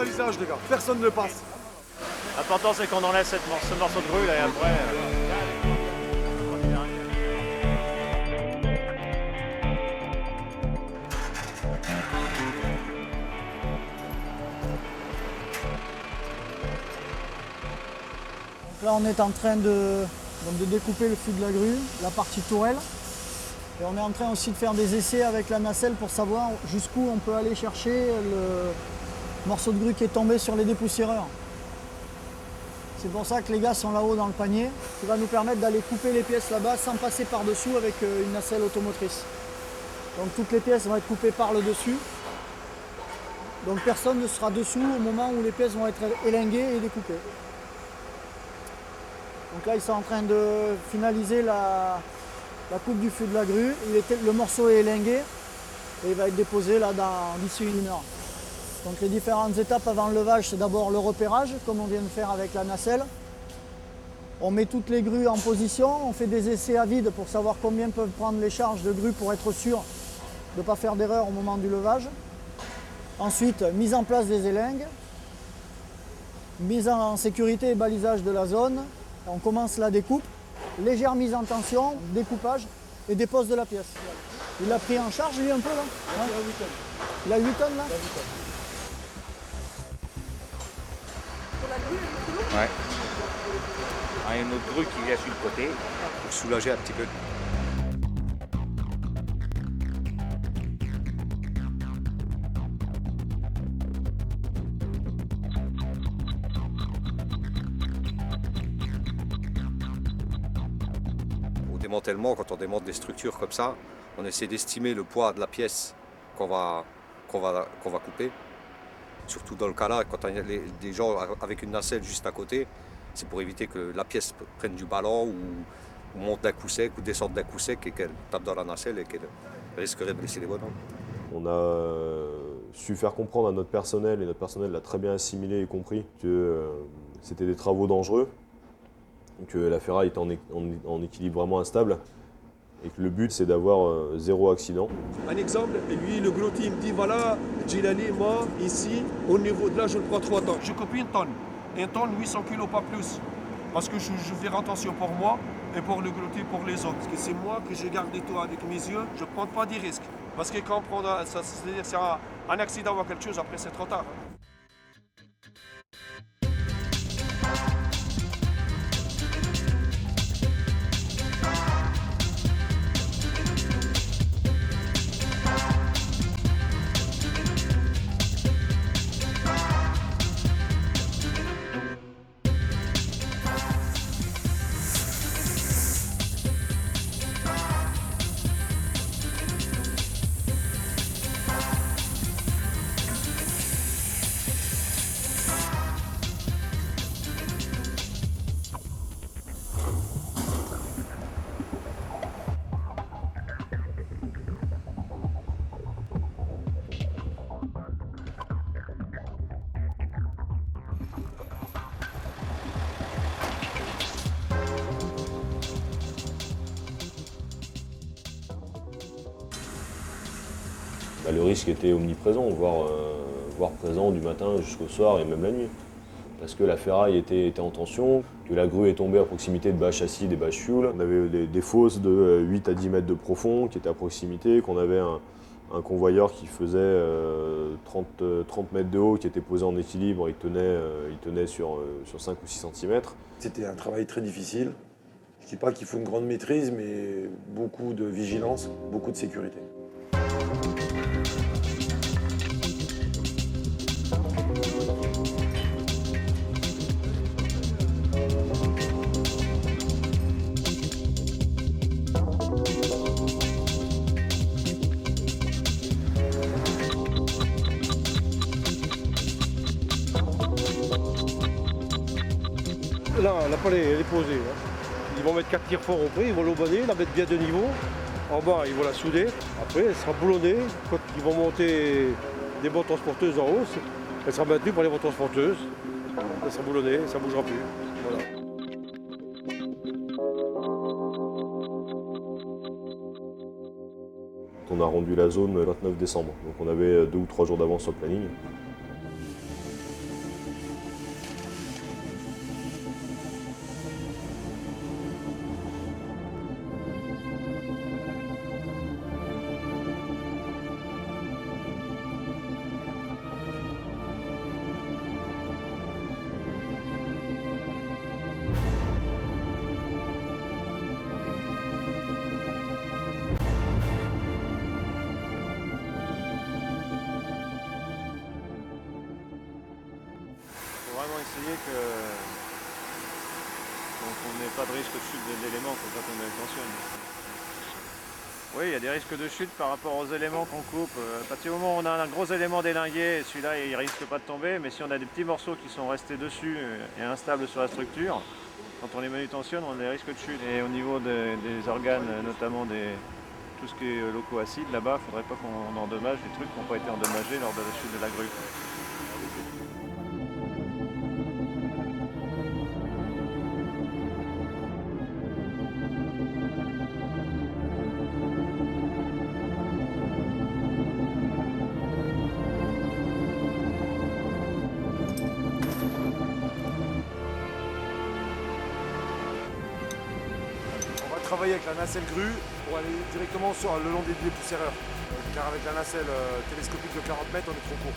balisage, les gars. Personne ne passe. L'important, c'est qu'on enlève ce morceau de grue, là, et après... Là, on est en train de découper le fût de la grue, la partie tourelle. Et on est en train aussi de faire des essais avec la nacelle pour savoir jusqu'où on peut aller chercher le morceau de grue qui est tombé sur les dépoussiéreurs. C'est pour ça que les gars sont là-haut dans le panier, qui va nous permettre d'aller couper les pièces là-bas sans passer par-dessous avec une nacelle automotrice. Donc toutes les pièces vont être coupées par le dessus. Donc personne ne sera dessous au moment où les pièces vont être élinguées et découpées. Donc là, ils sont en train de finaliser la coupe du fût de la grue. Le morceau est élingué et il va être déposé là d'ici 1 heure. Donc les différentes étapes avant le levage, c'est d'abord le repérage, comme on vient de faire avec la nacelle. On met toutes les grues en position, on fait des essais à vide pour savoir combien peuvent prendre les charges de grue pour être sûr de ne pas faire d'erreur au moment du levage. Ensuite, mise en place des élingues, mise en sécurité et balisage de la zone. On commence la découpe, légère mise en tension, découpage et dépose de la pièce. Il l'a pris en charge lui un peu là, hein? Il a 8 tonnes. Il a 8 tonnes là? Il a 8 tonnes. Ouais. Il y a une autre grue qui vient sur le côté pour soulager un petit peu. Au démantèlement, quand on démonte des structures comme ça, on essaie d'estimer le poids de la pièce qu'on va couper. Surtout dans le cas là, quand il y a des gens avec une nacelle juste à côté, c'est pour éviter que la pièce prenne du ballon ou monte d'un coup sec ou descende d'un coup sec et qu'elle tape dans la nacelle et qu'elle risquerait de blesser les bonhommes. On a su faire comprendre à notre personnel, et notre personnel l'a très bien assimilé et compris, que c'était des travaux dangereux, que la ferraille était en équilibre vraiment instable et que le but c'est d'avoir 0 accident. Un exemple, lui, le gros team dit voilà, Djilali, moi, ici, au niveau de là, je le prends 3 tonnes. Je copie 1 tonne. 1 tonne, 800 kilos, pas plus. Parce que je fais attention pour moi et pour le gros team, pour les autres. Parce que c'est moi que je garde tout avec mes yeux, je ne prends pas des risques. Parce que quand on prend c'est-à-dire c'est un accident ou quelque chose, après c'est trop tard. Le risque était omniprésent, voire présent du matin jusqu'au soir et même la nuit. Parce que la ferraille était en tension, que la grue est tombée à proximité de bâches acides et bâches fuel. On avait des fosses de 8 à 10 mètres de profond qui étaient à proximité, qu'on avait un convoyeur qui faisait 30 mètres de haut, qui était posé en équilibre, il tenait sur 5 ou 6 cm. C'était un travail très difficile. Je ne dis pas qu'il faut une grande maîtrise, mais beaucoup de vigilance, beaucoup de sécurité. Là, la palette elle est posée. Là. Ils vont mettre 4 tirs forts au près, ils vont l'aubaner, la mettre bien de niveau. En bas, ils vont la souder. Après, elle sera boulonnée. Quand ils vont monter des bottes transporteuses en haut, elle sera maintenue par les bottes transporteuses. Elle sera boulonnée, ça ne bougera plus. Voilà. On a rendu la zone le 29 décembre, donc on avait 2 ou 3 jours d'avance sur le planning. qu'on n'ait pas de risque de chute d'éléments quand on les tensionne. Oui, il y a des risques de chute par rapport aux éléments qu'on coupe. À partir du moment où on a un gros élément délingué, celui-là il risque pas de tomber, mais si on a des petits morceaux qui sont restés dessus et instables sur la structure, quand on les manutentionne, on a des risques de chute. Et au niveau des organes, notamment tout ce qui est locaux acides, là-bas, il ne faudrait pas qu'on endommage les trucs qui n'ont pas été endommagés lors de la chute de la grue. On va travailler avec la nacelle grue pour aller directement le long des dépoussiéreurs. Car avec la nacelle télescopique de 40 mètres, on est trop court.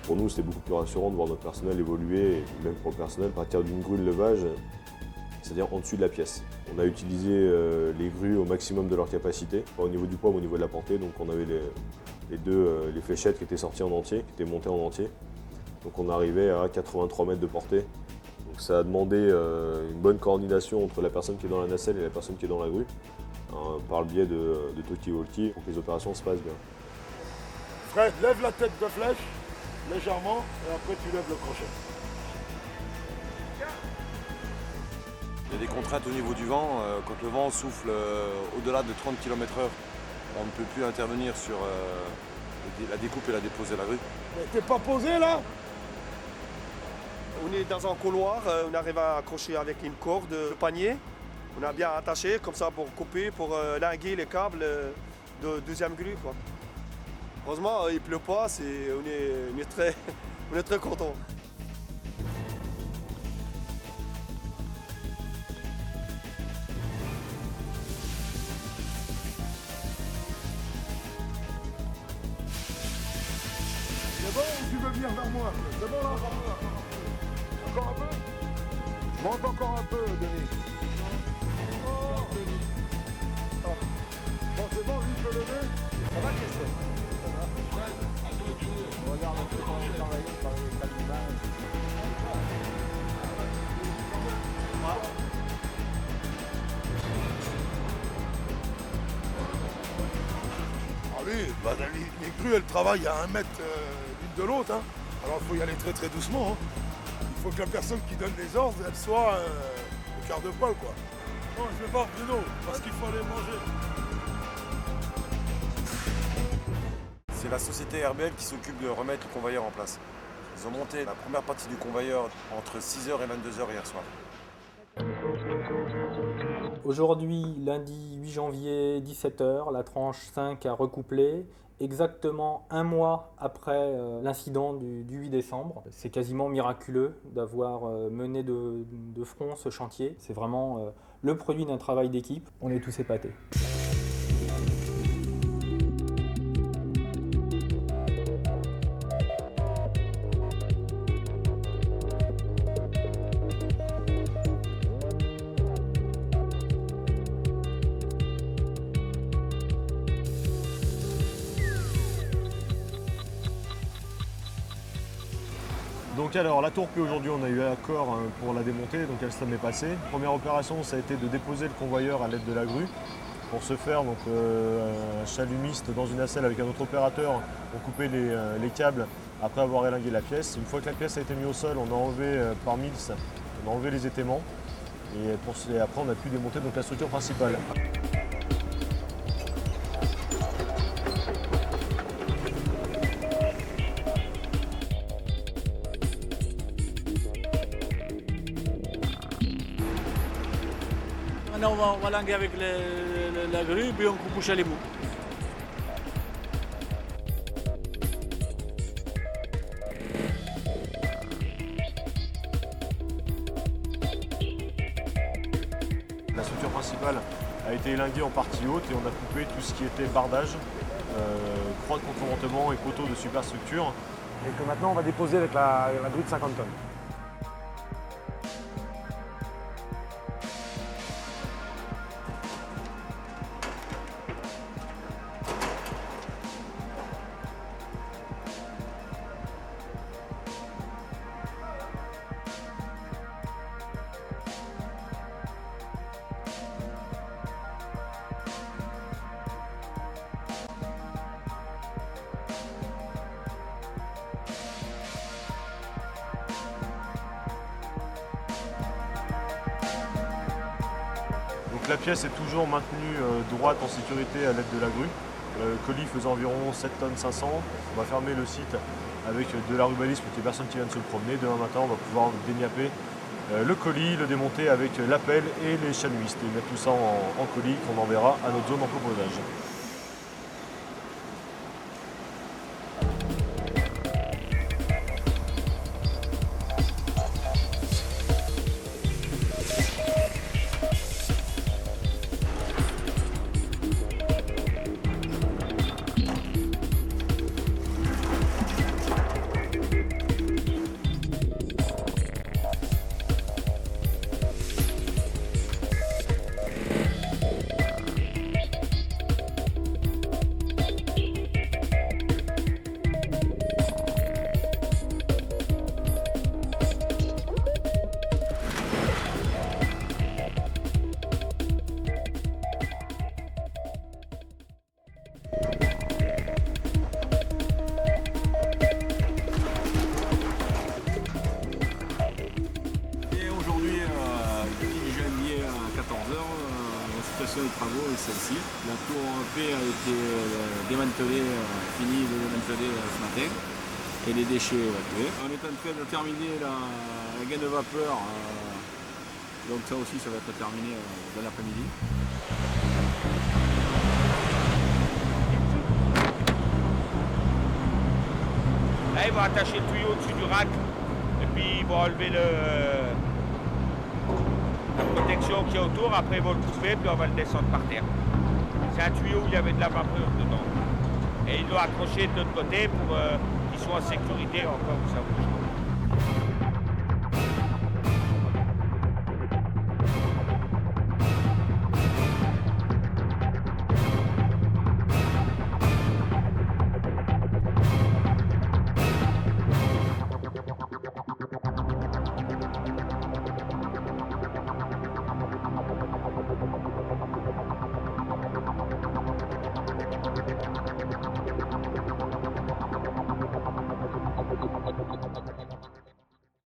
Pour nous, c'était beaucoup plus rassurant de voir notre personnel évoluer, et même pour le personnel, partir d'une grue de levage, c'est-à-dire en dessus de la pièce. On a utilisé les grues au maximum de leur capacité, pas au niveau du poids mais au niveau de la portée. Donc on avait les fléchettes qui étaient sorties en entier, qui étaient montées en entier. Donc on arrivait à 83 mètres de portée. Donc ça a demandé une bonne coordination entre la personne qui est dans la nacelle et la personne qui est dans la grue, par le biais de talkie-walkie, pour que les opérations se passent bien. Fred, lève la tête de flèche, légèrement, et après tu lèves le crochet. Il y a des contraintes au niveau du vent. Quand le vent souffle au-delà de 30 km/h, on ne peut plus intervenir sur la découpe et la dépose de la grue. Mais t'es pas posé là? On est dans un couloir, on arrive à accrocher avec une corde, le panier. On a bien attaché comme ça pour couper, pour linguer les câbles de deuxième grue, quoi. Heureusement, il ne pleut pas, on est très contents. C'est bon ou tu veux venir vers moi? C'est bon là? Encore un peu? Monte encore un peu, Denis. Bon, c'est bon, lui, il peut lever? Ça va, Christophe? Ça va? Regarde un peu comment il travaille par les calibans. Ah oui, bah, les grues, elles travaillent à 1 mètre l'une de l'autre. Hein. Alors il faut y aller très très doucement. Hein. Il faut que la personne qui donne les ordres, elle soit au quart de poil, quoi. Non, je vais voir Bruno, parce qu'il faut aller manger. C'est la société RBL qui s'occupe de remettre le convoyeur en place. Ils ont monté la première partie du convoyeur entre 6h et 22h hier soir. Aujourd'hui, lundi 8 janvier, 17h, la tranche 5 a recouplé, exactement un mois après l'incident du 8 décembre. C'est quasiment miraculeux d'avoir mené de front ce chantier. C'est vraiment le produit d'un travail d'équipe. On est tous épatés. Donc alors la tourpe aujourd'hui on a eu accord pour la démonter, donc elle s'en est passée. Première opération ça a été de déposer le convoyeur à l'aide de la grue. Pour ce faire, donc, un chalumiste dans une nacelle avec un autre opérateur ont coupé les câbles après avoir élingué la pièce. Une fois que la pièce a été mise au sol, on a enlevé par Mills, on a enlevé les étaiements et après on a pu démonter donc, la structure principale. Maintenant, on va linguer avec la grue, puis on coupe les bouts. La structure principale a été élinguée en partie haute et on a coupé tout ce qui était bardage, croix de contournement et poteaux de superstructure. Et que maintenant on va déposer avec la grue de 50 tonnes. Donc la pièce est toujours maintenue droite en sécurité à l'aide de la grue. Le colis faisait environ 7 tonnes 500. On va fermer le site avec de la rubalise pour que les personnes qui viennent se le promener. Demain matin, on va pouvoir déniapper le colis, le démonter avec l'appel et les chalumistes et mettre tout ça en colis qu'on enverra à notre zone d'entreposage. La situation des travaux est celle-ci. La tour P a été démantelée, finie de démanteler ce matin, et les déchets évacués. On est en train de terminer la gaine de vapeur, donc ça aussi ça va être terminé dans l'après-midi. Là, ils vont attacher le tuyau au-dessus du rack, et puis ils vont enlever la protection qui est autour, après ils vont le couper, puis on va le descendre par terre. C'est un tuyau où il y avait de la vapeur dedans. Et ils l'ont accroché de l'autre côté pour qu'il soit en sécurité encore où ça bouge.